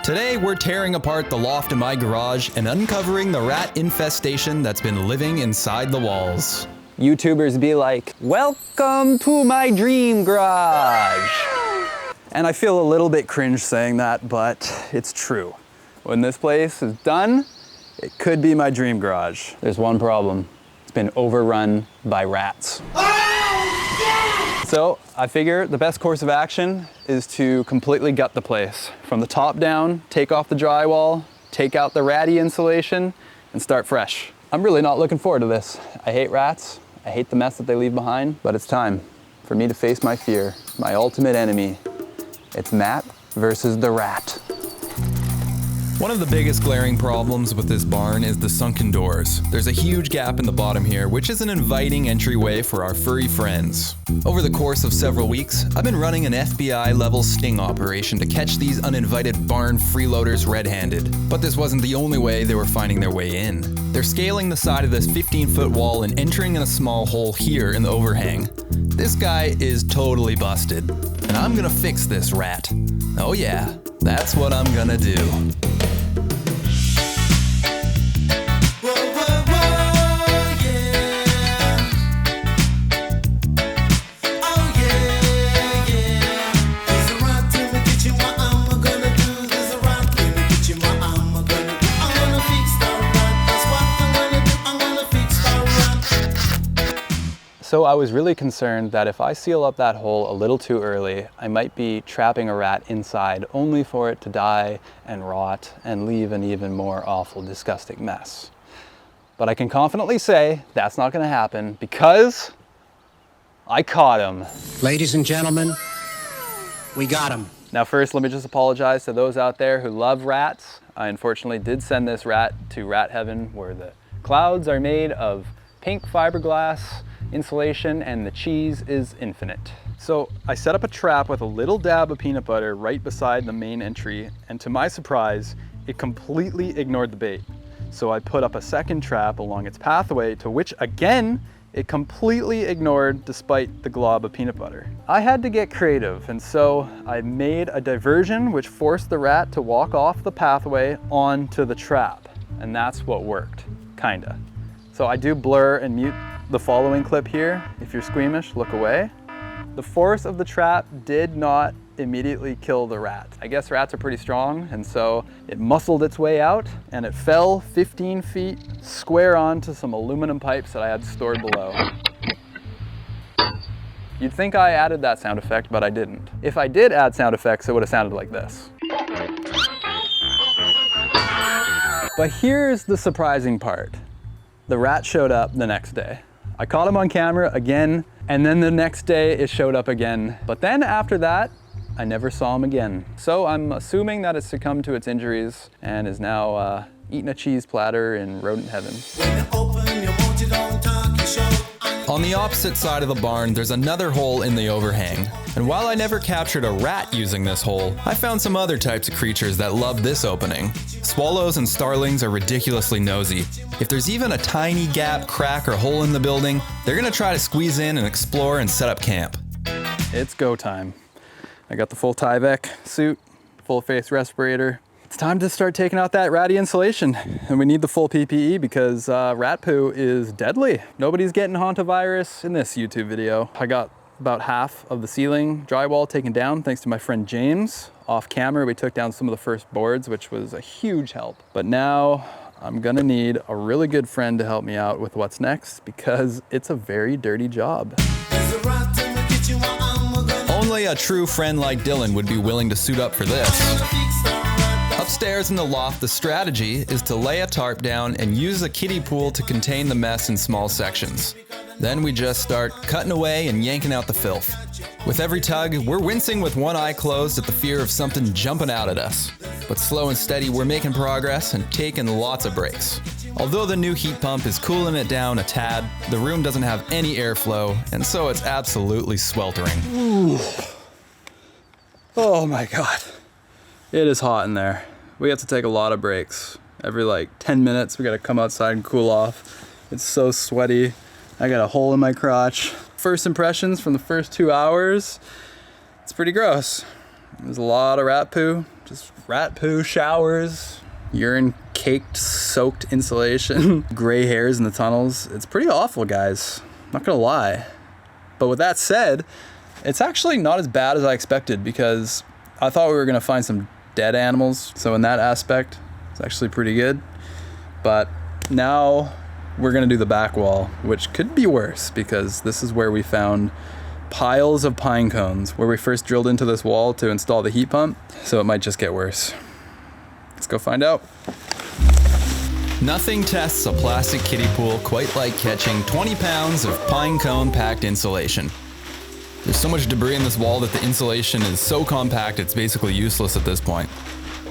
Today, we're tearing apart the loft in my garage and uncovering the rat infestation that's been living inside the walls. YouTubers be like, welcome to my dream garage. And I feel a little bit cringe saying that, but it's true. When this place is done, it could be my dream garage. There's one problem. It's been overrun by rats. So I figure the best course of action is to completely gut the place. From the top down, take off the drywall, take out the ratty insulation, and start fresh. I'm really not looking forward to this. I hate rats. I hate the mess that they leave behind, but it's time for me to face my fear, my ultimate enemy. It's Matt versus the rat. One of the biggest glaring problems with this barn is the sunken doors. There's a huge gap in the bottom here, which is an inviting entryway for our furry friends. Over the course of several weeks, I've been running an FBI-level sting operation to catch these uninvited barn freeloaders red-handed. But this wasn't the only way they were finding their way in. They're scaling the side of this 15-foot wall and entering in a small hole here in the overhang. This guy is totally busted, and I'm gonna fix this rat. Oh yeah, that's what I'm gonna do. So I was really concerned that if I seal up that hole a little too early, I might be trapping a rat inside only for it to die and rot and leave an even more awful, disgusting mess. But I can confidently say that's not going to happen because I caught him. Ladies and gentlemen, we got him. Now first, let me just apologize to those out there who love rats. I unfortunately did send this rat to rat heaven where the clouds are made of pink fiberglass insulation and the cheese is infinite. So I set up a trap with a little dab of peanut butter right beside the main entry, and to my surprise, it completely ignored the bait. So I put up a second trap along its pathway, to which again, it completely ignored despite the glob of peanut butter. I had to get creative, and so I made a diversion which forced the rat to walk off the pathway onto the trap. And that's what worked, kinda. So I do blur and mute the following clip here. If you're squeamish, look away. The force of the trap did not immediately kill the rat. I guess rats are pretty strong, and so it muscled its way out and it fell 15 feet square onto some aluminum pipes that I had stored below. You'd think I added that sound effect, but I didn't. If I did add sound effects, it would have sounded like this. But here's the surprising part. The rat showed up the next day. I caught him on camera again, and then the next day it showed up again. But then after that, I never saw him again. So I'm assuming that it succumbed to its injuries and is now eating a cheese platter in rodent heaven. On the opposite side of the barn, there's another hole in the overhang. And while I never captured a rat using this hole, I found some other types of creatures that love this opening. Swallows and starlings are ridiculously nosy. If there's even a tiny gap, crack, or hole in the building, they're gonna try to squeeze in and explore and set up camp. It's go time. I got the full Tyvek suit, full face respirator. It's time to start taking out that ratty insulation. And we need the full PPE because rat poo is deadly. Nobody's getting hantavirus in this YouTube video. I got about half of the ceiling drywall taken down thanks to my friend James. Off camera, we took down some of the first boards, which was a huge help. But now I'm gonna need a really good friend to help me out with what's next because it's a very dirty job. Only a true friend like Dylan would be willing to suit up for this. Upstairs in the loft, the strategy is to lay a tarp down and use a kiddie pool to contain the mess in small sections. Then we just start cutting away and yanking out the filth. With every tug, we're wincing with one eye closed at the fear of something jumping out at us. But slow and steady, we're making progress and taking lots of breaks. Although the new heat pump is cooling it down a tad, the room doesn't have any airflow, and so it's absolutely sweltering. Ooh. Oh my God. It is hot in there. We have to take a lot of breaks. Every like 10 minutes, we gotta come outside and cool off. It's so sweaty. I got a hole in my crotch. First impressions from the first 2 hours, it's pretty gross. There's a lot of rat poo Just rat poo showers, urine caked, soaked insulation, gray hairs in the tunnels. It's pretty awful, guys. Not gonna lie. But with that said, it's actually not as bad as I expected because I thought we were gonna find some dead animals. So in that aspect, it's actually pretty good. But now we're gonna do the back wall, which could be worse because this is where we found piles of pine cones where we first drilled into this wall to install the heat pump. So it might just get worse. Let's go find out. Nothing tests a plastic kiddie pool quite like catching 20 pounds of pine cone packed insulation. There's so much debris in this wall that the insulation is so compact it's basically useless at this point.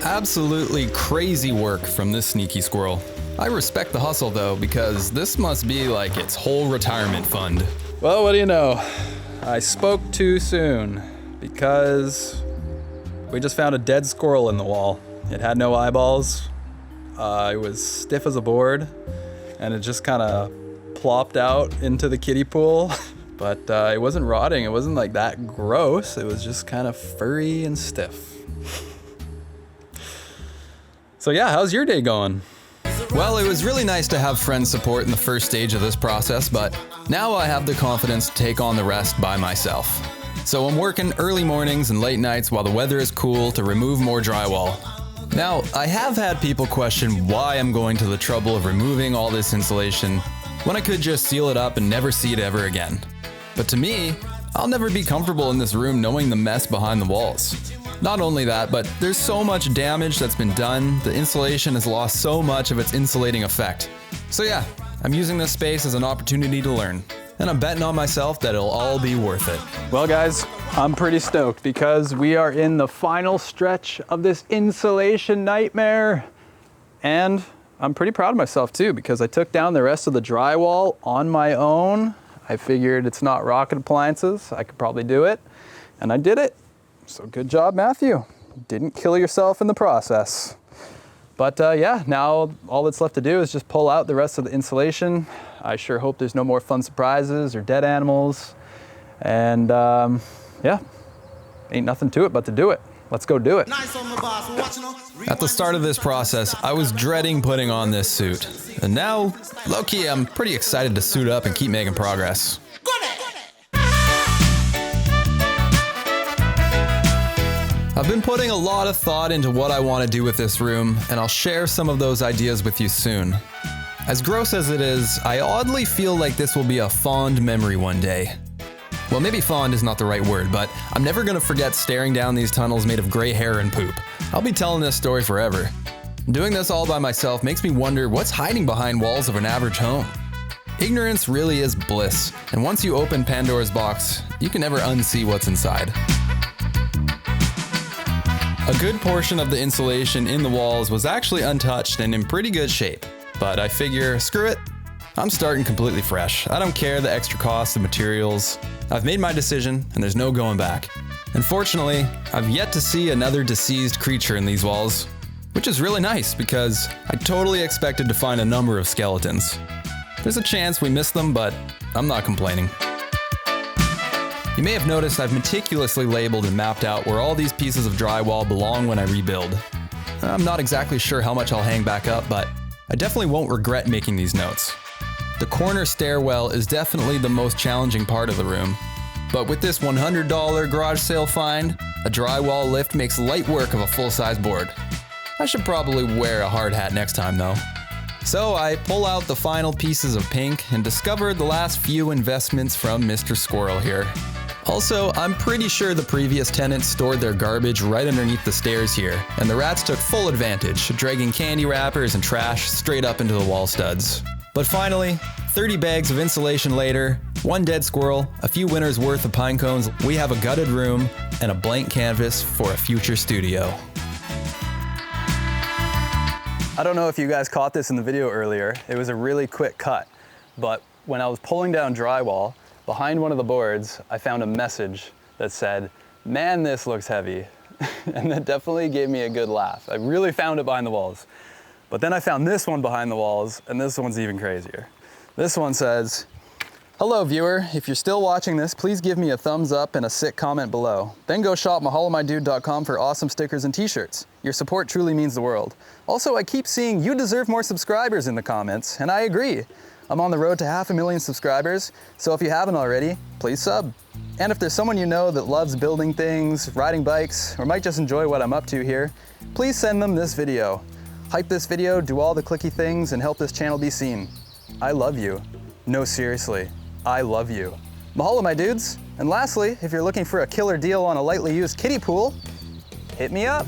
Absolutely crazy work from this sneaky squirrel. I respect the hustle though, because this must be like its whole retirement fund. Well, what do you know? I spoke too soon because we just found a dead squirrel in the wall. It had no eyeballs. It was stiff as a board and it just kind of plopped out into the kiddie pool. But it wasn't rotting. It wasn't like that gross. It was just kind of furry and stiff. So yeah, how's your day going? Well, it was really nice to have friend support in the first stage of this process, but now I have the confidence to take on the rest by myself. So I'm working early mornings and late nights while the weather is cool to remove more drywall. Now, I have had people question why I'm going to the trouble of removing all this insulation when I could just seal it up and never see it ever again. But to me, I'll never be comfortable in this room knowing the mess behind the walls. Not only that, but there's so much damage that's been done, the insulation has lost so much of its insulating effect. So yeah, I'm using this space as an opportunity to learn. And I'm betting on myself that it'll all be worth it. Well guys, I'm pretty stoked because we are in the final stretch of this insulation nightmare. And I'm pretty proud of myself too because I took down the rest of the drywall on my own. I figured it's not rocket appliances, I could probably do it. And I did it. So good job, Matthew. Didn't kill yourself in the process. But yeah, now all that's left to do is just pull out the rest of the insulation. I sure hope there's no more fun surprises or dead animals. And yeah, ain't nothing to it but to do it. Let's go do it. At the start of this process, I was dreading putting on this suit. And now, low-key, I'm pretty excited to suit up and keep making progress. I've been putting a lot of thought into what I want to do with this room, and I'll share some of those ideas with you soon. As gross as it is, I oddly feel like this will be a fond memory one day. Well, maybe fond is not the right word, but I'm never gonna forget staring down these tunnels made of gray hair and poop. I'll be telling this story forever. Doing this all by myself makes me wonder what's hiding behind walls of an average home. Ignorance really is bliss, and once you open Pandora's box, you can never unsee what's inside. A good portion of the insulation in the walls was actually untouched and in pretty good shape, but I figure, screw it, I'm starting completely fresh. I don't care the extra cost of materials. I've made my decision and there's no going back. Unfortunately, I've yet to see another deceased creature in these walls, which is really nice because I totally expected to find a number of skeletons. There's a chance we missed them, but I'm not complaining. You may have noticed I've meticulously labeled and mapped out where all these pieces of drywall belong when I rebuild. I'm not exactly sure how much I'll hang back up, but I definitely won't regret making these notes. The corner stairwell is definitely the most challenging part of the room, but with this $100 garage sale find, a drywall lift makes light work of a full-size board. I should probably wear a hard hat next time though. So I pull out the final pieces of pink and discover the last few investments from Mr. Squirrel here. Also, I'm pretty sure the previous tenants stored their garbage right underneath the stairs here, and the rats took full advantage, dragging candy wrappers and trash straight up into the wall studs. But finally, 30 bags of insulation later, one dead squirrel, a few winters worth of pine cones, we have a gutted room and a blank canvas for a future studio. I don't know if you guys caught this in the video earlier. It was a really quick cut, but when I was pulling down drywall, behind one of the boards, I found a message that said, "Man, this looks heavy." And that definitely gave me a good laugh. I really found it behind the walls. But then I found this one behind the walls, and this one's even crazier. This one says, Hello viewer, if you're still watching this, please give me a thumbs up and a sick comment below. Then go shop mahalomydude.com for awesome stickers and t-shirts. Your support truly means the world. Also, I keep seeing you deserve more subscribers in the comments, and I agree. I'm on the road to 500,000 subscribers, so if you haven't already, please sub. And if there's someone you know that loves building things, riding bikes, or might just enjoy what I'm up to here, please send them this video. Hype this video, do all the clicky things, and help this channel be seen. I love you. No, seriously. I love you. Mahalo, my dudes. And lastly, if you're looking for a killer deal on a lightly used kiddie pool, hit me up.